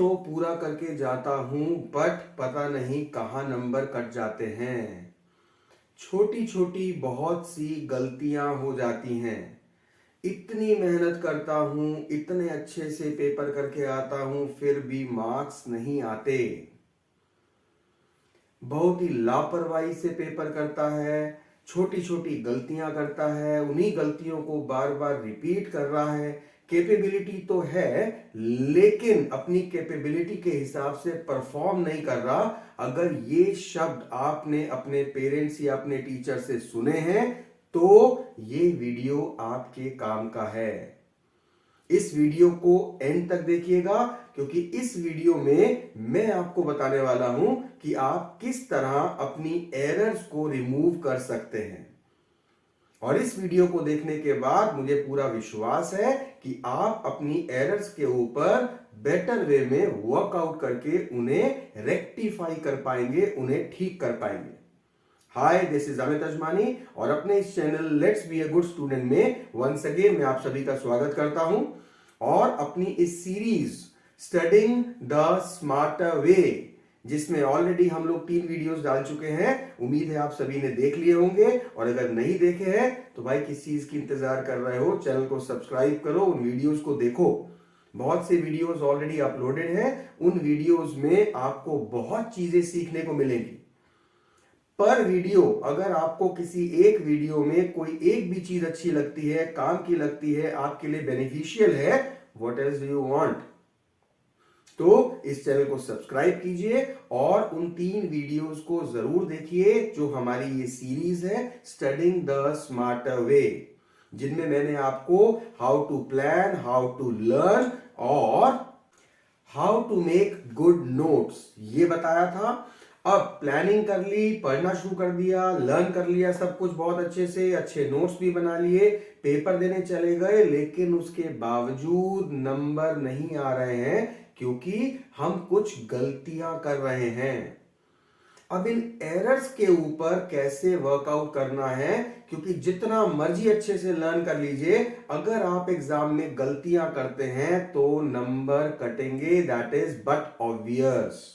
तो पूरा करके जाता हूँ बट पता नहीं कहाँ नंबर कट जाते हैं। छोटी छोटी बहुत सी गलतियां हो जाती हैं। इतनी मेहनत करता हूँ, इतने अच्छे से पेपर करके आता हूँ, फिर भी मार्क्स नहीं आते। बहुत ही लापरवाही से पेपर करता है, छोटी छोटी गलतियां करता है, उन्हीं गलतियों को बार बार रिपीट कर रहा है। कैपेबिलिटी तो है लेकिन अपनी कैपेबिलिटी के हिसाब से परफॉर्म नहीं कर रहा। अगर ये शब्द आपने अपने पेरेंट्स या अपने टीचर से सुने हैं तो ये वीडियो आपके काम का है। इस वीडियो को एंड तक देखिएगा क्योंकि इस वीडियो में मैं आपको बताने वाला हूं कि आप किस तरह अपनी एरर्स को रिमूव कर सकते हैं। और इस वीडियो को देखने के बाद मुझे पूरा विश्वास है कि आप अपनी एरर्स के ऊपर बेटर वे में वर्कआउट करके उन्हें रेक्टिफाई कर पाएंगे, उन्हें ठीक कर पाएंगे। हाय, दिस इज अमित अजमानी और अपने इस channel let's be a good student में वंस अगेन मैं आप सभी का स्वागत करता हूं। और अपनी इस सीरीज स्टडिंग द स्मार्टर वे, जिसमें ऑलरेडी हम लोग 3 वीडियोस डाल चुके हैं, उम्मीद है आप सभी ने देख लिए होंगे। और अगर नहीं देखे हैं तो भाई किस चीज की इंतजार कर रहे हो, चैनल को सब्सक्राइब करो, उन वीडियोस को देखो। बहुत से वीडियोस ऑलरेडी अपलोडेड हैं, उन वीडियोस में आपको बहुत चीजें सीखने को मिलेंगी। पर वीडियो अगर आपको किसी एक वीडियो में कोई एक भी चीज अच्छी लगती है, काम की लगती है, आपके लिए बेनिफिशियल है, what else do you want, तो इस चैनल को सब्सक्राइब कीजिए और उन 3 वीडियोस को जरूर देखिए जो हमारी ये सीरीज है स्टडिंग द स्मार्टर वे, जिनमें मैंने आपको how to plan, how to learn और how to make good notes ये बताया था। अब प्लानिंग कर ली, पढ़ना शुरू कर दिया, लर्न कर लिया सब कुछ बहुत अच्छे से, अच्छे नोट्स भी बना लिए, पेपर देने चले गए, लेकिन उसके बावजूद नंबर नहीं आ रहे हैं क्योंकि हम कुछ गलतियां कर रहे हैं। अब इन एरर्स के ऊपर कैसे वर्कआउट करना है, क्योंकि जितना मर्जी अच्छे से लर्न कर लीजिए, अगर आप एग्जाम में गलतियां करते हैं तो नंबर कटेंगे, दैट इज बट ऑब्वियस।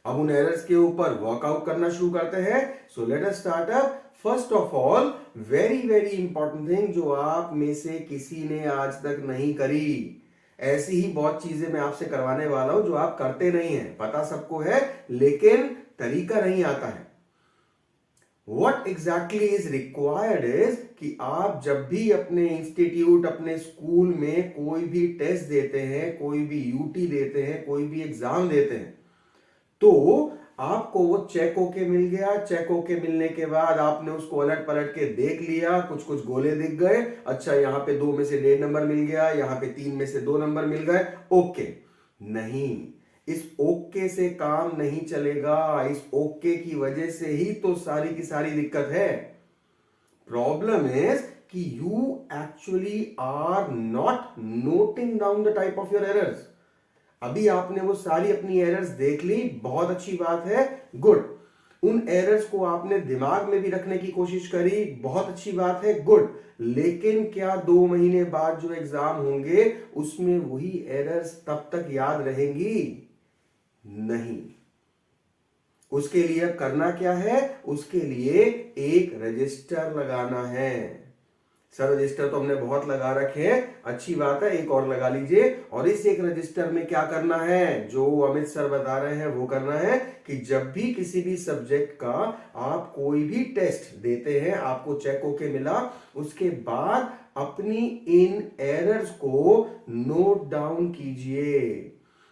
अब उन एरर्स के ऊपर वर्कआउट करना शुरू करते हैं। So let us start up. First of all, very very important thing जो आप में से किसी ने आज तक नहीं करी, ऐसी ही बहुत चीजें मैं आपसे करवाने वाला हूं जो आप करते नहीं हैं, पता सबको है लेकिन तरीका नहीं आता है। What exactly is required is कि आप जब भी अपने इंस्टीट्यूट, अपने स्कूल में कोई भी टेस्ट देते हैं, कोई भी यूटी देते हैं, कोई भी एग्जाम देते हैं, तो आपको वो चेक होके मिल गया। चेक होके मिलने के बाद आपने उसको अलट पलट के देख लिया, कुछ कुछ गोले दिख गए, अच्छा यहां पे 2 में से 1.5 नंबर मिल गया, यहां पे 3 में से 2 नंबर मिल गए, ओके। नहीं, इस ओके से काम नहीं चलेगा। इस ओके की वजह से ही तो सारी की सारी दिक्कत है। प्रॉब्लम इज कि you actually are not noting down the type of your errors. अभी आपने वो सारी अपनी एरर्स देख ली, बहुत अच्छी बात है, गुड। उन एरर्स को आपने दिमाग में भी रखने की कोशिश करी, बहुत अच्छी बात है, गुड। लेकिन क्या 2 महीने बाद जो एग्जाम होंगे उसमें वही एरर्स तब तक याद रहेंगी? नहीं। उसके लिए करना क्या है? उसके लिए एक रजिस्टर लगाना है। सर रजिस्टर तो हमने बहुत लगा रखे हैं, अच्छी बात है, एक और लगा लीजिए। और इस एक रजिस्टर में क्या करना है, जो अमित सर बता रहे हैं वो करना है कि जब भी किसी भी सब्जेक्ट का आप कोई भी टेस्ट देते हैं, आपको चेक होके मिला, उसके बाद अपनी इन एरर्स को नोट डाउन कीजिए।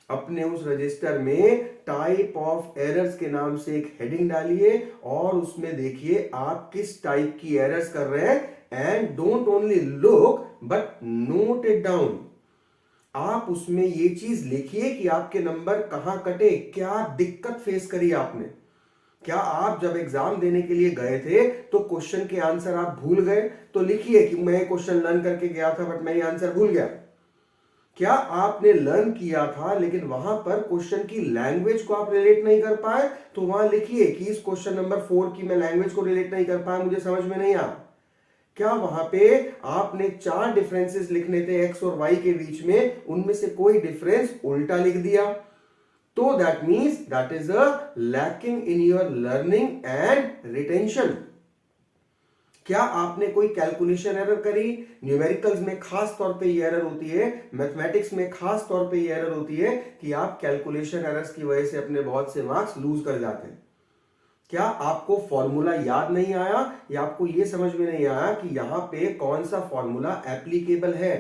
अपने उस रजिस्टर में टाइप ऑफ एरर्स के नाम से एक हेडिंग डालिए और उसमें देखिए आप किस टाइप की एरर्स कर रहे हैं, and don't only look but note it down. आप उसमें ये चीज लिखिए कि आपके नंबर कहां कटे, क्या दिक्कत फेस करी आपने। क्या आप जब एग्जाम देने के लिए गए थे तो क्वेश्चन के आंसर आप भूल गए? तो लिखिए कि मैं क्वेश्चन लर्न करके गया था बट मैं ये आंसर भूल गया। क्या आपने लर्न किया था लेकिन वहां पर क्वेश्चन की लैंग्वेज को आप रिलेट नहीं कर पाए? तो वहां लिखिए कि इस क्वेश्चन नंबर 4 की मैं लैंग्वेज को रिलेट नहीं कर पाया, मुझे समझ में नहीं आया। क्या वहां पे आपने 4 डिफरेंसेस लिखने थे एक्स और वाई के बीच में, उनमें से कोई डिफरेंस उल्टा लिख दिया, तो that means that is a lacking in your learning and retention. क्या आपने कोई कैलकुलेशन एरर करी? न्यूमेरिकल्स में खास तौर पे ये एरर होती है, मैथमेटिक्स में खास तौर पे ये एरर होती है कि आप कैलकुलेशन एरर्स की वजह से अपने बहुत से मार्क्स लूज कर जाते हैं। क्या आपको फॉर्मूला याद नहीं आया, या आपको यह समझ में नहीं आया कि यहां पे कौन सा फॉर्मूला एप्लीकेबल है?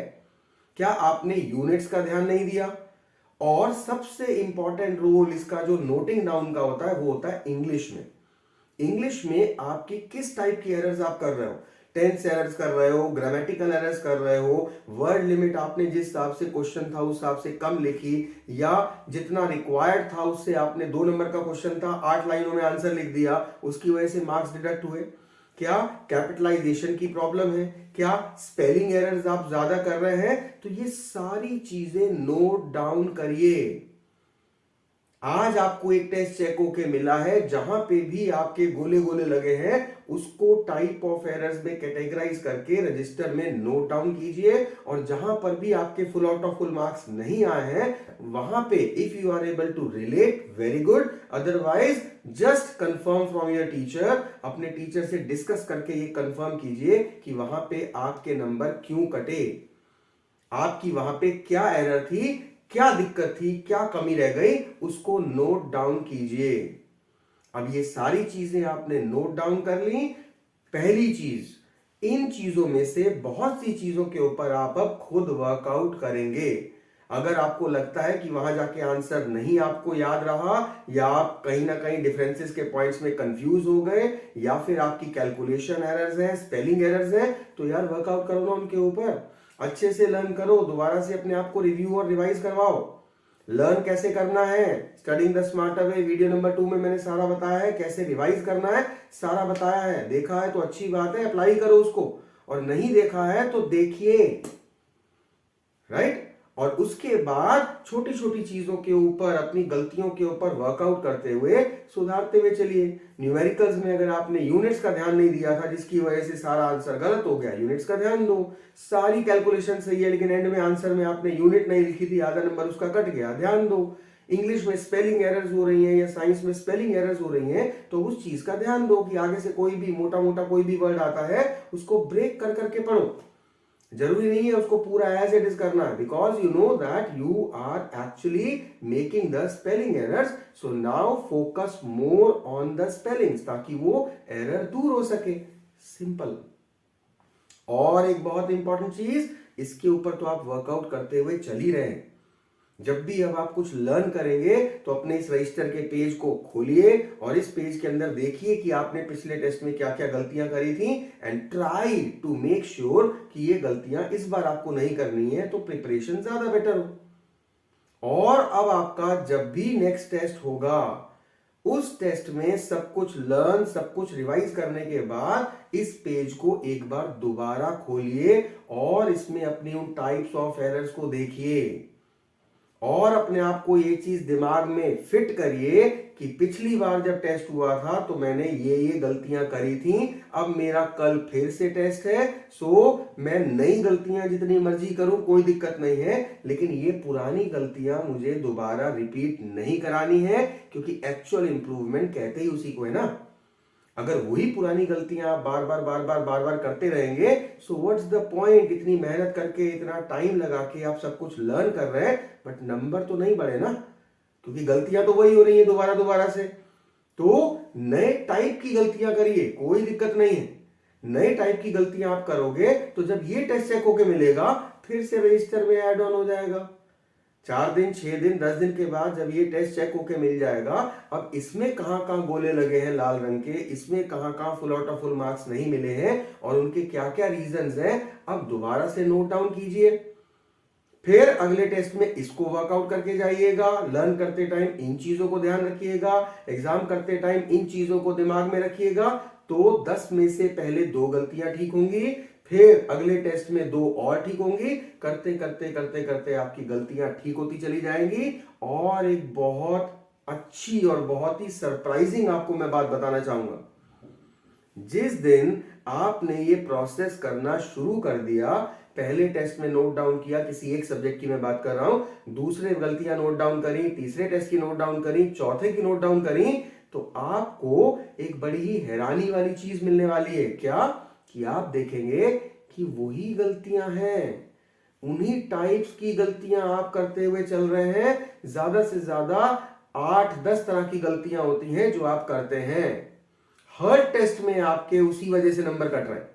क्या आपने यूनिट्स का ध्यान नहीं दिया? और सबसे इंपॉर्टेंट रोल इसका जो नोटिंग डाउन का होता है वो होता है इंग्लिश में। इंग्लिश में आपकी किस टाइप की एरर्स आप कर रहे हो? टेंस एरर्स कर रहे हो, ग्रामेटिकल एरर्स कर रहे हो, वर्ड लिमिट आपने जिस हिसाब से क्वेश्चन था उस हिसाब से कम लिखी, या जितना रिक्वायर्ड था उससे आपने 2 नंबर का क्वेश्चन था 8 लाइनों में आंसर लिख दिया, उसकी वजह से मार्क्स डिडक्ट हुए। क्या कैपिटलाइजेशन की प्रॉब्लम है? क्या स्पेलिंग एरर्स आप ज्यादा कर रहे हैं? तो ये सारी चीजें नोट डाउन करिए। आज आपको एक टेस्ट चेक होके मिला है, जहां पे भी आपके गोले गोले लगे हैं उसको टाइप ऑफ एरर्स में कैटेगराइज करके रजिस्टर में नोट डाउन कीजिए, और जहां पर भी आपके full out of full marks नहीं आए हैं वहां पे if you are able to relate, very good, otherwise just confirm from your teacher. अपने टीचर से डिस्कस करके ये कंफर्म कीजिए कि वहां पे आपके नंबर क्यों कटे, आपकी वहां पे क्या एरर थी, क्या दिक्कत थी, क्या कमी रह गई, उसको नोट डाउन कीजिए। अब ये सारी चीजें आपने नोट डाउन कर ली। पहली चीज, इन चीजों में से बहुत सी चीजों के ऊपर आप अब खुद वर्कआउट करेंगे। अगर आपको लगता है कि वहां जाके आंसर नहीं आपको याद रहा, या आप कहीं ना कहीं डिफरेंसेस के पॉइंट्स में कंफ्यूज हो गए, या फिर आपकी कैलकुलेशन एरर्स हैं, स्पेलिंग एरर्स हैं, तो यार वर्कआउट करो ना उनके ऊपर, अच्छे से लर्न करो, दोबारा से अपने आप को रिव्यू और रिवाइज करवाओ। लर्न कैसे करना है, studying the smarter way video number 2 में मैंने सारा बताया है, कैसे रिवाइज करना है सारा बताया है। देखा है तो अच्छी बात है, अप्लाई करो उसको, और नहीं देखा है तो देखिए, राइट। और उसके बाद छोटी छोटी चीजों के ऊपर, अपनी गलतियों के ऊपर वर्कआउट करते हुए सुधारते हुए चलिए। न्यूमेरिकल्स में अगर आपने यूनिट्स का ध्यान नहीं दिया था जिसकी वजह से सारा आंसर गलत हो गया, यूनिट्स का ध्यान दो। सारी कैलकुलेशन सही है लेकिन एंड में आंसर में आपने यूनिट नहीं लिखी थी, आधा नंबर उसका कट गया, ध्यान दो। इंग्लिश में स्पेलिंग एरर्स हो रही हैं या साइंस में स्पेलिंग एरर्स हो रही हैं, तो उस चीज का ध्यान दो कि आगे से कोई भी मोटा मोटा कोई भी वर्ड आता है उसको ब्रेक कर करके पढ़ो। जरूरी नहीं है उसको पूरा एज इट इज करना, because you know that you are actually making the spelling errors. So now focus more on the spellings, ताकि वो एरर दूर हो सके, सिंपल। और एक बहुत इंपॉर्टेंट चीज, इसके ऊपर तो आप वर्कआउट करते हुए चल ही रहे हैं। जब भी अब आप कुछ लर्न करेंगे तो अपने इस रजिस्टर के पेज को खोलिए और इस पेज के अंदर देखिए कि आपने पिछले टेस्ट में क्या क्या गलतियां करी थी, and try to make sure कि ये गलतियां इस बार आपको नहीं करनी है, तो प्रिपरेशन ज्यादा बेटर हो। और अब आपका जब भी नेक्स्ट टेस्ट होगा उस टेस्ट में सब कुछ लर्न, सब कुछ रिवाइज करने के बाद इस पेज को एक बार दोबारा खोलिए और इसमें अपनी उन टाइप्स ऑफ एरर्स को देखिए, और अपने आप को ये चीज दिमाग में फिट करिए कि पिछली बार जब टेस्ट हुआ था तो मैंने ये गलतियां करी थी, अब मेरा कल फिर से टेस्ट है, सो मैं नई गलतियां जितनी मर्जी करूं कोई दिक्कत नहीं है, लेकिन ये पुरानी गलतियां मुझे दोबारा रिपीट नहीं करानी है, क्योंकि एक्चुअल इंप्रूवमेंट कहते ही उसी को है ना। अगर वही पुरानी गलतियां आप बार बार करते रहेंगे, सो व्हाट्स द पॉइंट, इतनी मेहनत करके इतना टाइम लगा के आप सब कुछ लर्न कर रहे हैं बट नंबर तो नहीं बढ़े ना, क्योंकि गलतियां तो वही हो रही है दोबारा दोबारा से। तो नए टाइप की गलतियां करिए, कोई दिक्कत नहीं है, नए टाइप की गलतियां आप करोगे तो जब ये टेस्ट चेक होके मिलेगा फिर से रजिस्टर में ऐड ऑन हो जाएगा। 4 दिन, 6 दिन, 10 दिन के बाद जब ये टेस्ट चेक होके मिल जाएगा, अब इसमें कहां कहां गोले लगे हैं लाल रंग के, इसमें कहां कहां full out of full marks नहीं मिले हैं और उनके क्या क्या रीजंस हैं, अब दोबारा से नोट डाउन कीजिए। फिर अगले टेस्ट में इसको वर्कआउट करके जाइएगा। लर्न करते टाइम इन चीजों को ध्यान रखिएगा, एग्जाम करते टाइम इन चीजों को दिमाग में रखिएगा, तो 10 में से पहले 2 गलतियां ठीक होंगी, फिर अगले टेस्ट में 2 और ठीक होंगी, करते करते करते करते आपकी गलतियां ठीक होती चली जाएंगी। और एक बहुत अच्छी और बहुत ही सरप्राइजिंग आपको मैं बात बताना चाहूंगा, जिस दिन आपने ये प्रोसेस करना शुरू कर दिया, पहले टेस्ट में नोट डाउन किया, किसी एक सब्जेक्ट की मैं बात कर रहा हूं, दूसरे गलतियां नोट डाउन करी, तीसरे टेस्ट की नोट डाउन करी, चौथे की नोट डाउन करी, तो आपको एक बड़ी ही हैरानी वाली चीज मिलने वाली है। क्या? कि आप देखेंगे कि वही गलतियां हैं, उन्हीं टाइप्स की गलतियां आप करते हुए चल रहे हैं। ज्यादा से ज्यादा 8-10 तरह की गलतियां होती हैं जो आप करते हैं। हर टेस्ट में आपके उसी वजह से नंबर कट रहे हैं।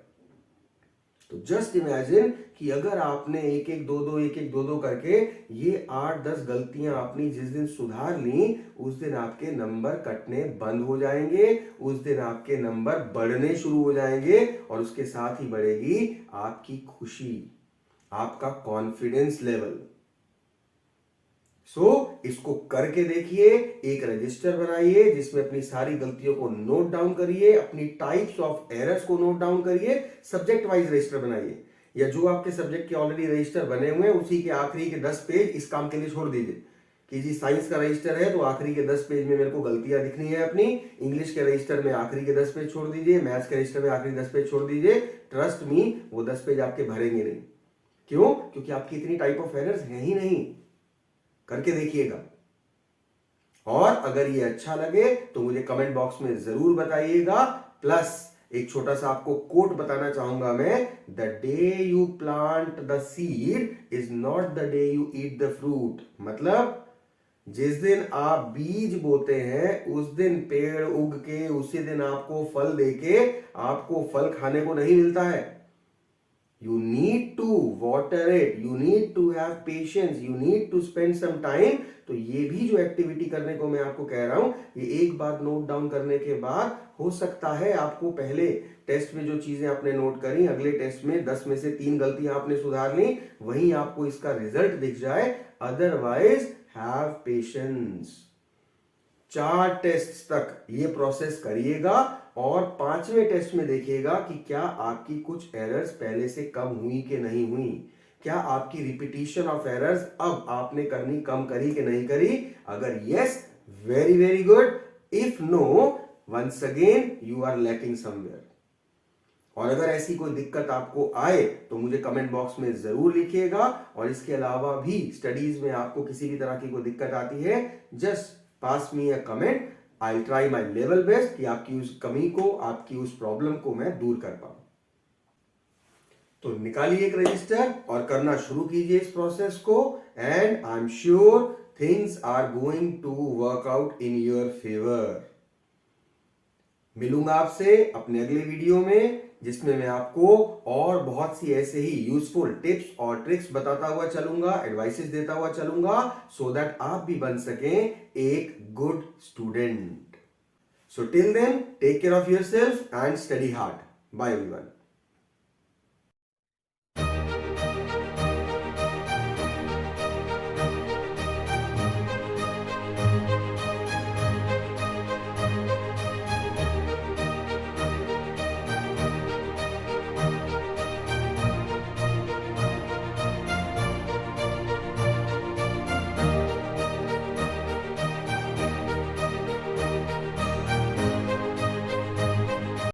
तो जस्ट इमेजिन कि अगर आपने एक एक दो दो करके ये 8-10 गलतियां आपने जिस दिन सुधार ली, उस दिन आपके नंबर कटने बंद हो जाएंगे, उस दिन आपके नंबर बढ़ने शुरू हो जाएंगे, और उसके साथ ही बढ़ेगी आपकी खुशी, आपका कॉन्फिडेंस लेवल। इसको करके देखिए, एक रजिस्टर बनाइए जिसमें अपनी सारी गलतियों को नोट डाउन करिए, अपनी टाइप्स ऑफ एरर्स को नोट डाउन करिए, सब्जेक्ट वाइज रजिस्टर बनाइए, या जो आपके सब्जेक्ट के ऑलरेडी रजिस्टर बने हुए हैं उसी के आखिरी के 10 पेज इस काम के लिए छोड़ दीजिए कि जी साइंस का रजिस्टर है तो आखिरी के 10 पेज में मेरे को गलतियां दिखनी है अपनी, इंग्लिश के रजिस्टर में आखिरी के 10 पेज छोड़ दीजिए, मैथ्स के रजिस्टर में आखिरी 10 पेज छोड़ दीजिए। ट्रस्ट मी, वो 10 पेज आपके भरेंगे नहीं। क्यों? क्योंकि आपकी इतनी टाइप ऑफ एरर्स है ही नहीं। करके देखिएगा, और अगर ये अच्छा लगे तो मुझे कमेंट बॉक्स में जरूर बताइएगा। प्लस एक छोटा सा आपको कोट बताना चाहूंगा मैं, the day you plant the seed is not the day you eat the fruit. मतलब जिस दिन आप बीज बोते हैं उस दिन पेड़ उग के उसी दिन आपको फल देके आपको फल खाने को नहीं मिलता है। You need to water it, you need to have patience, you need to spend some time। तो ये भी जो एक्टिविटी करने को मैं आपको कह रहा हूं, ये एक बार नोट डाउन करने के बाद हो सकता है आपको पहले टेस्ट में जो चीजें आपने नोट करी, अगले टेस्ट में 10 में से 3 गलतियां आपने सुधार ली, वहीं आपको इसका रिजल्ट दिख जाए। Otherwise have patience. 4 टेस्ट तक ये प्रोसेस करिएगा और 5वें टेस्ट में देखिएगा कि क्या आपकी कुछ एरर्स पहले से कम हुई कि नहीं हुई, क्या आपकी रिपीटिशन ऑफ एरर्स अब आपने करनी कम करी कि नहीं करी। अगर yes, very very good. If no, once again you are lacking somewhere. और अगर ऐसी कोई दिक्कत आपको आए तो मुझे कमेंट बॉक्स में जरूर लिखिएगा। और इसके अलावा भी स्टडीज में आपको किसी भी तरह की कोई दिक्कत आती है, just pass me a comment, I try my level best कि आपकी उस कमी को, आपकी उस प्रॉब्लम को मैं दूर कर पाऊं। तो निकालिए एक रजिस्टर और करना शुरू कीजिए इस प्रोसेस को, and I am sure things are going to work out in your favour. मिलूंगा आपसे अपने अगले वीडियो में, जिसमें मैं आपको और बहुत सी ऐसे ही यूजफुल टिप्स और ट्रिक्स बताता हुआ चलूंगा, एडवाइसेस देता हुआ चलूंगा, सो दैट आप भी बन सकें एक good student. So till then, take care of yourself and study hard. Bye everyone.